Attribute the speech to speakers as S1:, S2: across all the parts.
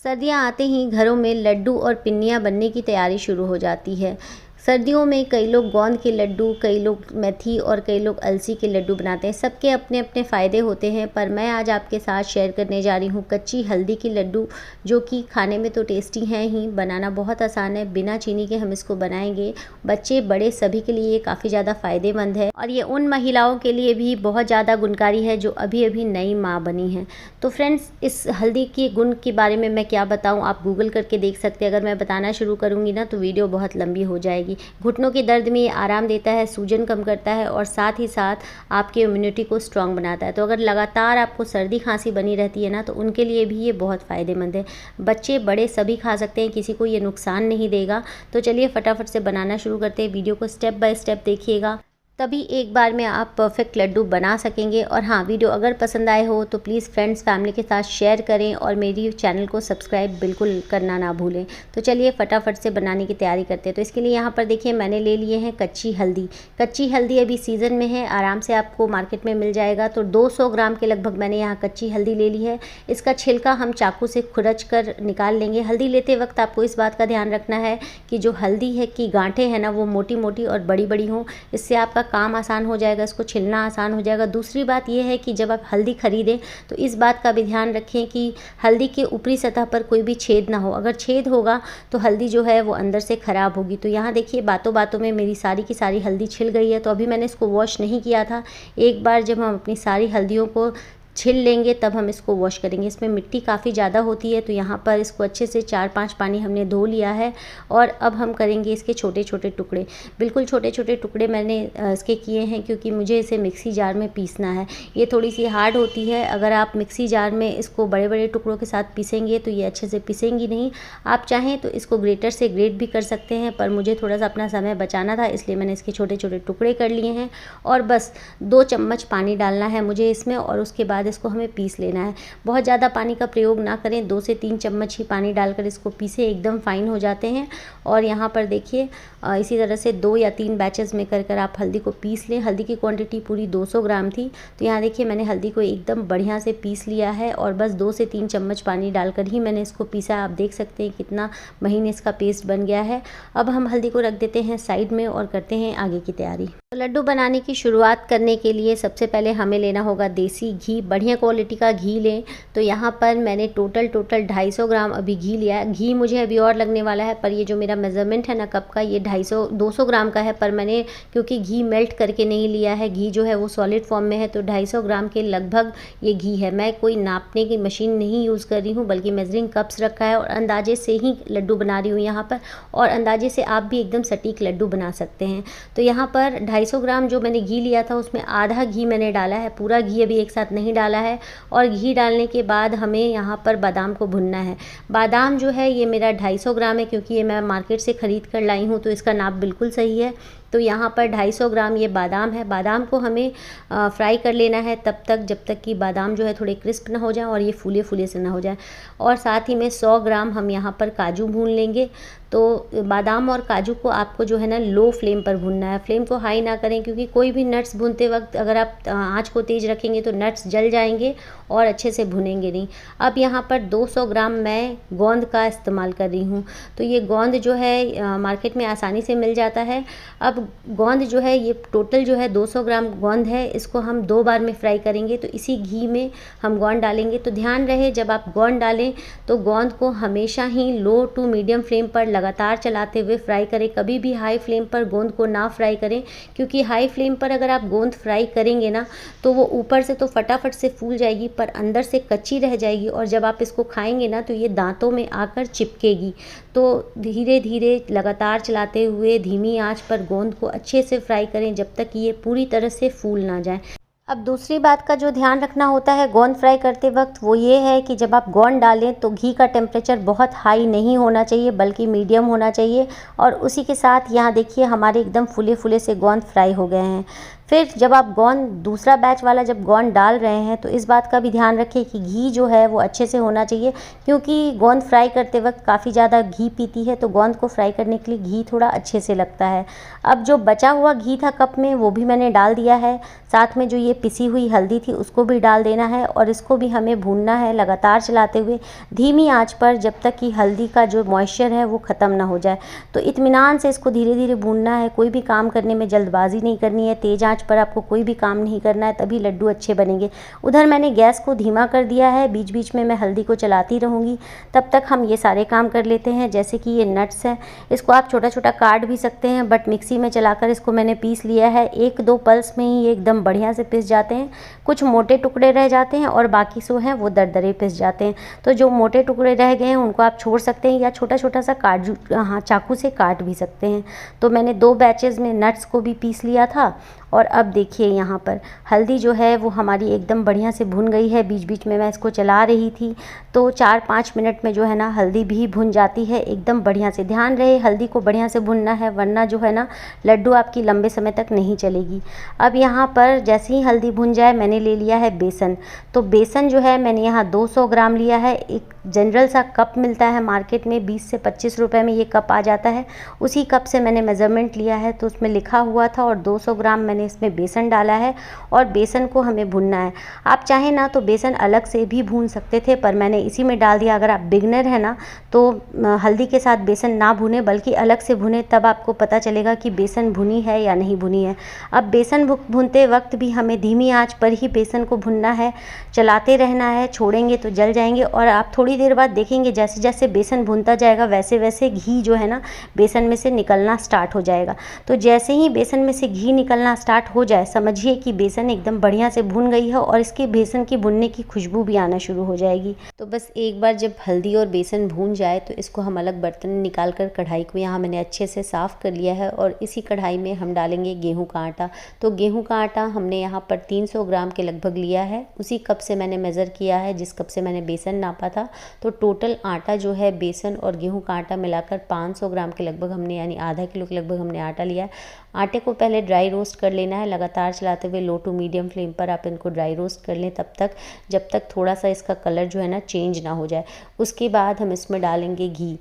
S1: सर्दियाँ आते ही घरों में लड्डू और पिन्नियाँ बनने की तैयारी शुरू हो जाती है। सर्दियों में कई लोग गोंद के लड्डू, कई लोग मेथी और कई लोग अलसी के लड्डू बनाते हैं। सबके अपने अपने फ़ायदे होते हैं, पर मैं आज आपके साथ शेयर करने जा रही हूँ कच्ची हल्दी के लड्डू, जो कि खाने में तो टेस्टी हैं ही, बनाना बहुत आसान है। बिना चीनी के हम इसको बनाएंगे। बच्चे बड़े सभी के लिए ये काफ़ी ज़्यादा फ़ायदेमंद है और ये उन महिलाओं के लिए भी बहुत ज़्यादा गुणकारी है जो अभी अभी नई माँ बनी हैं। तो फ्रेंड्स, इस हल्दी के गुण के बारे में मैं क्या बताऊँ, आप गूगल करके देख सकते हैं। अगर मैं बताना शुरू करूँगी ना तो वीडियो बहुत लंबी हो जाएगी। घुटनों के दर्द में ये आराम देता है, सूजन कम करता है और साथ ही साथ आपके इम्यूनिटी को स्ट्रॉन्ग बनाता है। तो अगर लगातार आपको सर्दी खांसी बनी रहती है ना, तो उनके लिए भी ये बहुत फ़ायदेमंद है। बच्चे बड़े सभी खा सकते हैं, किसी को ये नुकसान नहीं देगा। तो चलिए फटाफट से बनाना शुरू करते हैं। वीडियो को स्टेप बाय स्टेप देखिएगा, तभी एक बार में आप परफेक्ट लड्डू बना सकेंगे। और हाँ, वीडियो अगर पसंद आए हो तो प्लीज़ फ्रेंड्स फैमिली के साथ शेयर करें और मेरी चैनल को सब्सक्राइब बिल्कुल करना ना भूलें। तो चलिए फटाफट से बनाने की तैयारी करते हैं। तो इसके लिए यहाँ पर देखिए मैंने ले लिए हैं कच्ची हल्दी। कच्ची हल्दी अभी सीज़न में है, आराम से आपको मार्केट में मिल जाएगा। तो 200 ग्राम के लगभग मैंने यहाँ कच्ची हल्दी ले ली है। इसका छिलका हम चाकू से खुरच कर निकाल लेंगे। हल्दी लेते वक्त आपको इस बात का ध्यान रखना है कि जो हल्दी है की गांठें हैं ना, वो मोटी मोटी और बड़ी बड़ी हों। इससे आपका काम आसान हो जाएगा, इसको छिलना आसान हो जाएगा। दूसरी बात यह है कि जब आप हल्दी खरीदें तो इस बात का भी ध्यान रखें कि हल्दी के ऊपरी सतह पर कोई भी छेद ना हो। अगर छेद होगा तो हल्दी जो है वो अंदर से ख़राब होगी। तो यहाँ देखिए बातों बातों में मेरी सारी की सारी हल्दी छिल गई है। तो अभी मैंने इसको वॉश नहीं किया था। एक बार जब हम अपनी सारी हल्दियों को छिल लेंगे तब हम इसको वॉश करेंगे। इसमें मिट्टी काफ़ी ज़्यादा होती है, तो यहाँ पर इसको अच्छे से 4-5 पानी हमने धो लिया है। और अब हम करेंगे इसके छोटे छोटे टुकड़े। बिल्कुल छोटे छोटे टुकड़े मैंने इसके किए हैं, क्योंकि मुझे इसे मिक्सी जार में पीसना है। ये थोड़ी सी हार्ड होती है। अगर आप मिक्सी जार में इसको बड़े बड़े टुकड़ों के साथ पीसेंगे तो ये अच्छे से पीसेंगी नहीं। आप चाहें तो इसको ग्रेटर से ग्रेट भी कर सकते हैं, पर मुझे थोड़ा सा अपना समय बचाना था, इसलिए मैंने इसके छोटे छोटे टुकड़े कर लिए हैं। और बस 2 चम्मच पानी डालना है मुझे इसमें, और उसके बाद इसको हमें पीस लेना है। बहुत ज़्यादा पानी का प्रयोग ना करें, 2 से 3 चम्मच ही पानी डालकर इसको पीसे, एकदम फाइन हो जाते हैं। और यहाँ पर देखिए इसी तरह से 2 या 3 बैचेस में कर आप हल्दी को पीस लें। हल्दी की क्वांटिटी पूरी 200 ग्राम थी। तो यहाँ देखिए मैंने हल्दी को एकदम बढ़िया से पीस लिया है और बस 2 से 3 चम्मच पानी डालकर ही मैंने इसको पीसा। आप देख सकते हैं कितना महीन इसका पेस्ट बन गया है। अब हम हल्दी को रख देते हैं साइड में और करते हैं आगे की तैयारी। तो लड्डू बनाने की शुरुआत करने के लिए सबसे पहले हमें लेना होगा देसी घी। बढ़िया क्वालिटी का घी लें। तो यहाँ पर मैंने टोटल 250 ग्राम अभी घी लिया है। घी मुझे अभी और लगने वाला है, पर ये जो मेरा मेज़रमेंट है ना कप का, ये 250 ग्राम का है। पर मैंने क्योंकि घी मेल्ट करके नहीं लिया है, घी जो है वो सॉलिड फॉर्म में है, तो 250 ग्राम के लगभग ये घी है। मैं कोई नापने की मशीन नहीं यूज़ कर रही हूँ, बल्कि मेजरिंग कप्स रखा है और अंदाजे से ही लड्डू बना रही हूँ यहाँ पर। और अंदाजे से आप भी एकदम सटीक लड्डू बना सकते हैं। तो यहाँ पर 250 ग्राम जो मैंने घी लिया था उसमें आधा घी मैंने डाला है, पूरा घी अभी एक साथ नहीं डाला है। और घी डालने के बाद हमें यहाँ पर बादाम को भुनना है। बादाम जो है ये मेरा 250 ग्राम है, क्योंकि ये मैं मार्केट से ख़रीद कर लाई हूँ, तो इसका नाप बिल्कुल सही है। तो यहाँ पर 250 ग्राम ये बादाम है। बादाम को हमें फ्राई कर लेना है तब तक जब तक कि बादाम जो है थोड़े क्रिस्प ना हो जाए और ये फूले फूले से ना हो जाए। और साथ ही में 100 ग्राम हम यहाँ पर काजू भून लेंगे। तो बादाम और काजू को आपको जो है ना लो फ्लेम पर भूनना है, फ्लेम को हाई ना करें, क्योंकि कोई भी नट्स भूनते वक्त अगर आप आँच को तेज़ रखेंगे तो नट्स जल जाएंगे और अच्छे से भुनेंगे नहीं। अब यहाँ पर 200 ग्राम मैं गोंद का इस्तेमाल कर रही हूँ। तो ये गोंद जो है मार्केट में आसानी से मिल जाता है। अब गोंद जो है ये टोटल जो है 200 ग्राम गोंद है, इसको हम 2 बार में फ्राई करेंगे। तो इसी घी में हम गोंद डालेंगे। तो ध्यान रहे जब आप गोंद डालें तो गोंद को हमेशा ही लो टू मीडियम फ्लेम पर लगातार चलाते हुए फ्राई करें। कभी भी हाई फ्लेम पर गोंद को ना फ्राई करें, क्योंकि हाई फ्लेम पर अगर आप गोंद फ्राई करेंगे ना तो वो ऊपर से तो फटाफट से फूल जाएगी, पर अंदर से कच्ची रह जाएगी। और जब आप इसको खाएंगे ना तो ये दांतों में आकर चिपकेगी। तो धीरे धीरे लगातार चलाते हुए धीमी आंच पर गोंद को अच्छे से फ्राई करें जब तक ये पूरी तरह से फूल ना जाए। अब दूसरी बात का जो ध्यान रखना होता है गोंद फ्राई करते वक्त, वो ये है कि जब आप गोंद डालें तो घी का टेम्परेचर बहुत हाई नहीं होना चाहिए, बल्कि मीडियम होना चाहिए। और उसी के साथ यहाँ देखिए हमारे एकदम फूले फूले से गोंद फ्राई हो गए हैं। फिर जब आप गोंद दूसरा बैच वाला जब गोंद डाल रहे हैं तो इस बात का भी ध्यान रखें कि घी जो है वो अच्छे से होना चाहिए, क्योंकि गोंद फ्राई करते वक्त काफ़ी ज़्यादा घी पीती है, तो गोंद को फ्राई करने के लिए घी थोड़ा अच्छे से लगता है। अब जो बचा हुआ घी था कप में वो भी मैंने डाल दिया है, साथ में जो ये पिसी हुई हल्दी थी उसको भी डाल देना है और इसको भी हमें भूनना है लगातार चलाते हुए धीमी आंच पर, जब तक कि हल्दी का जो मॉइस्चर है वो ख़त्म ना हो जाए। तो इत्मीनान से इसको धीरे धीरे भूनना है, कोई भी काम करने में जल्दबाजी नहीं करनी है, तेज़ आंच पर आपको कोई भी काम नहीं करना है, तभी लड्डू अच्छे बनेंगे। उधर मैंने गैस को धीमा कर दिया है, बीच बीच में मैं हल्दी को चलाती रहूँगी। तब तक हम ये सारे काम कर लेते हैं। जैसे कि ये नट्स हैं, इसको आप छोटा छोटा काट भी सकते हैं, बट मिक्सी में चलाकर इसको मैंने पीस लिया है। 1-2 पल्स में ही ये एकदम बढ़िया से पिस जाते हैं। कुछ मोटे टुकड़े रह जाते हैं और बाकी सो हैं वो दरदरे पिस जाते हैं। तो जो मोटे टुकड़े रह गए हैं उनको आप छोड़ सकते हैं या छोटा छोटा सा चाकू से काट भी सकते हैं। तो मैंने 2 बैचेज़ में नट्स को भी पीस लिया था। और अब देखिए यहाँ पर हल्दी जो है वो हमारी एकदम बढ़िया से भुन गई है। बीच बीच में मैं इसको चला रही थी, तो 4-5 मिनट में जो है ना हल्दी भी भुन जाती है एकदम बढ़िया से। ध्यान रहे हल्दी को बढ़िया से भुनना है, वरना जो है ना लड्डू आपकी लंबे समय तक नहीं चलेगी। अब यहाँ पर जैसे ही हल्दी भुन जाए मैंने ले लिया है बेसन। तो बेसन जो है मैंने यहाँ 200 ग्राम लिया है। एक जनरल सा कप मिलता है मार्केट में, 20 से 25 रुपए में ये कप आ जाता है। उसी कप से मैंने मेज़रमेंट लिया है, तो उसमें लिखा हुआ था और 200 ग्राम मैंने इसमें बेसन डाला है और बेसन को हमें भूनना है। आप चाहें ना तो बेसन अलग से भी भून सकते थे, पर मैंने इसी में डाल दिया। अगर आप बिगनर हैं ना तो हल्दी के साथ बेसन ना भुने बल्कि अलग से भुने, तब आपको पता चलेगा कि बेसन भुनी है या नहीं भुनी है। अब बेसन भूनते वक्त भी हमें धीमी आंच पर ही बेसन को भुनना है, चलाते रहना है, छोड़ेंगे तो जल जाएंगे। और आप थोड़ी देर बाद देखेंगे जैसे जैसे बेसन भुनता जाएगा वैसे वैसे घी जो है ना बेसन में से निकलना स्टार्ट हो जाएगा। तो जैसे ही बेसन में से घी निकलना स्टार्ट हो जाए समझिए कि बेसन एकदम बढ़िया से भुन गई है और इसके बेसन की भुनने की खुशबू भी आना शुरू हो जाएगी। तो बस एक बार जब हल्दी और बेसन भून जाए तो इसको हम अलग बर्तन में निकाल कर कढ़ाई को यहाँ मैंने अच्छे से साफ़ कर लिया है और इसी कढ़ाई में हम डालेंगे गेहूं का आटा। तो गेहूं का आटा हमने यहाँ पर 300 ग्राम के लगभग लिया है। उसी कप से मैंने मेज़र किया है जिस कप से मैंने बेसन नापा था। तो टोटल आटा जो है बेसन और गेहूं का आटा मिलाकर 500 ग्राम के लगभग हमने, यानी आधा किलो के लगभग हमने आटा लिया है। आटे को पहले ड्राई रोस्ट कर लेना है, लगातार चलाते हुए लो टू मीडियम फ्लेम पर आप इनको ड्राई रोस्ट कर लें तब तक जब तक थोड़ा सा इसका कलर जो है ना चेंज ना हो जाए। उसके बाद हम इसमें डालेंगे घी।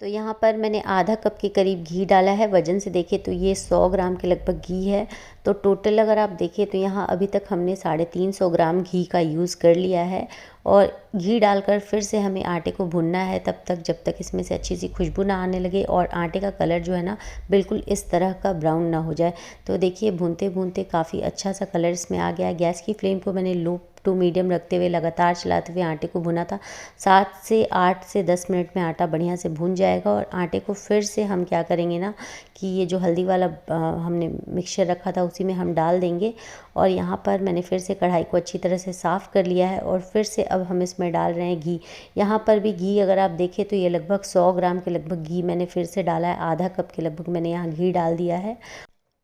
S1: तो यहाँ पर मैंने आधा कप के करीब घी डाला है। वज़न से देखें तो ये 100 ग्राम के लगभग घी है। तो टोटल अगर आप देखें तो यहाँ अभी तक हमने 350 ग्राम घी का यूज़ कर लिया है। और घी डालकर फिर से हमें आटे को भुनना है तब तक जब तक इसमें से अच्छी सी खुशबू ना आने लगे और आटे का कलर जो है ना बिल्कुल इस तरह का ब्राउन ना हो जाए। तो देखिए भूनते भूनते काफ़ी अच्छा सा कलर इसमें आ गया है। गैस की फ्लेम को मैंने लो टू मीडियम रखते हुए लगातार चलाते हुए आटे को भुना था। 7 से 8 से 10 मिनट में आटा बढ़िया से भुन जाएगा और आटे को फिर से हम क्या करेंगे ना कि ये जो हल्दी वाला हमने मिक्सचर रखा था उसी में हम डाल देंगे। और यहाँ पर मैंने फिर से कढ़ाई को अच्छी तरह से साफ़ कर लिया है और फिर से अब हम इसमें डाल रहे हैं घी। यहाँ पर भी घी अगर आप देखें तो ये लगभग 100 ग्राम के लगभग घी मैंने फिर से डाला है। आधा कप के लगभग मैंने यहाँ घी डाल दिया है।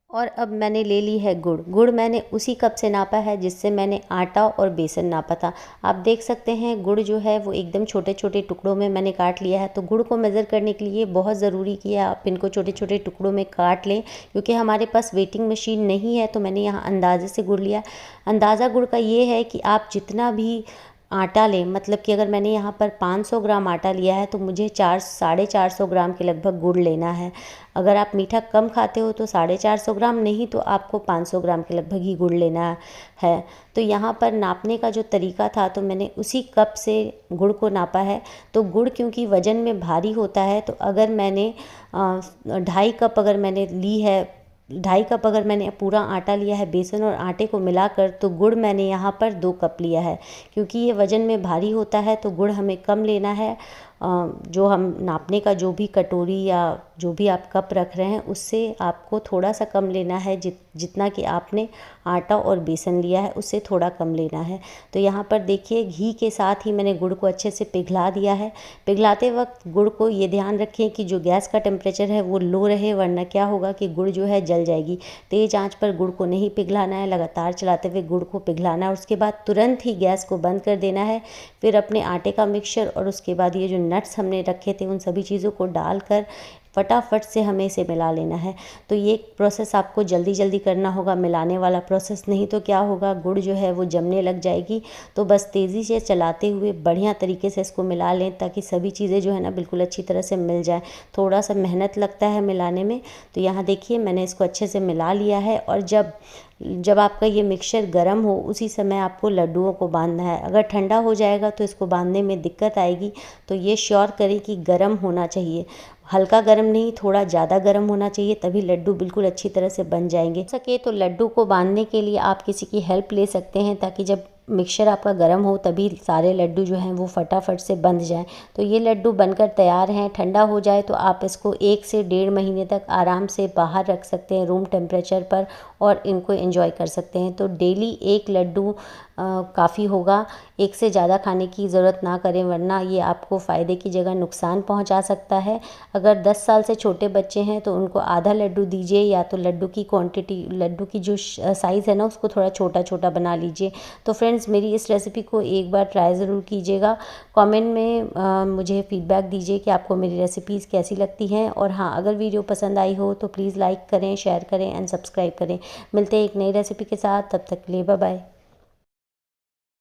S1: और अब मैंने ले ली है गुड़। गुड़ मैंने उसी कप से नापा है जिससे मैंने आटा और बेसन नापा था। आप देख सकते हैं गुड़ जो है वो एकदम छोटे छोटे टुकड़ों में मैंने काट लिया है। तो गुड़ को मेज़र करने के लिए बहुत ज़रूरी कि आप इनको छोटे छोटे टुकड़ों में काट लें, क्योंकि हमारे पास वेटिंग मशीन नहीं है। तो मैंने यहाँ अंदाज़े से गुड़ लिया। अंदाज़ा गुड़ का ये है कि आप जितना भी आटा लें, मतलब कि अगर मैंने यहाँ पर 500 ग्राम आटा लिया है तो मुझे 400-450 ग्राम के लगभग गुड़ लेना है। अगर आप मीठा कम खाते हो तो 450 ग्राम, नहीं तो आपको 500 ग्राम के लगभग ही गुड़ लेना है। तो यहाँ पर नापने का जो तरीका था तो मैंने उसी कप से गुड़ को नापा है। तो गुड़ क्योंकि वज़न में भारी होता है तो अगर मैंने 2.5 कप अगर मैंने ली है, 2.5 कप अगर मैंने पूरा आटा लिया है बेसन और आटे को मिलाकर, तो गुड़ मैंने यहाँ पर 2 कप लिया है। क्योंकि ये वज़न में भारी होता है तो गुड़ हमें कम लेना है। जो हम नापने का जो भी कटोरी या जो भी आप कप रख रहे हैं उससे आपको थोड़ा सा कम लेना है। जितना कि आपने आटा और बेसन लिया है उससे थोड़ा कम लेना है। तो यहाँ पर देखिए घी के साथ ही मैंने गुड़ को अच्छे से पिघला दिया है। पिघलाते वक्त गुड़ को ये ध्यान रखें कि जो गैस का टेम्परेचर है वो लो रहे, वरना क्या होगा कि गुड़ जो है जल जाएगी। तेज़ आंच पर गुड़ को नहीं पिघलाना है, लगातार चलाते हुए गुड़ को पिघलाना है। उसके बाद तुरंत ही गैस को बंद कर देना है। फिर अपने आटे का मिक्सचर और उसके बाद ये जो नट्स हमने रखे थे उन सभी चीज़ों को डालकर फटाफट से हमें इसे मिला लेना है। तो ये प्रोसेस आपको जल्दी जल्दी करना होगा, मिलाने वाला प्रोसेस, नहीं तो क्या होगा, गुड़ जो है वो जमने लग जाएगी। तो बस तेज़ी से चलाते हुए बढ़िया तरीके से इसको मिला लें ताकि सभी चीज़ें जो है ना बिल्कुल अच्छी तरह से मिल जाए। थोड़ा सा मेहनत लगता है मिलाने में। तो यहाँ देखिए मैंने इसको अच्छे से मिला लिया है। और जब आपका ये मिक्सचर गर्म हो उसी समय आपको लड्डुओं को बांधना है। अगर ठंडा हो जाएगा तो इसको बांधने में दिक्कत आएगी। तो ये श्योर करें कि गर्म होना चाहिए, हल्का गर्म नहीं, थोड़ा ज़्यादा गर्म होना चाहिए, तभी लड्डू बिल्कुल अच्छी तरह से बन जाएंगे। हो सके तो लड्डू को बांधने के लिए आप किसी की हेल्प ले सकते हैं ताकि जब मिक्सचर आपका गर्म हो तभी सारे लड्डू जो हैं वो फटाफट से बंध जाएं। तो ये लड्डू बनकर तैयार हैं। ठंडा हो जाए तो आप इसको 1 से 1.5 महीने तक आराम से बाहर रख सकते हैं रूम टेम्परेचर पर और इनको एंजॉय कर सकते हैं। तो डेली 1 लड्डू काफ़ी होगा, 1 से ज़्यादा खाने की ज़रूरत ना करें वरना ये आपको फ़ायदे की जगह नुकसान पहुंचा सकता है। अगर 10 साल से छोटे बच्चे हैं तो उनको आधा लड्डू दीजिए, या तो लड्डू की क्वांटिटी, लड्डू की जो साइज़ है ना उसको थोड़ा छोटा छोटा बना लीजिए। तो फ्रेंड्स मेरी इस रेसिपी को एक बार ट्राई ज़रूर कीजिएगा। कमेंट में मुझे फ़ीडबैक दीजिए कि आपको मेरी रेसिपीज़ कैसी लगती हैं। और हाँ, अगर वीडियो पसंद आई हो तो प्लीज़ लाइक करें, शेयर करें एंड सब्सक्राइब करें। मिलते हैं एक नई रेसिपी के साथ, तब तक के लिए बाय बाय।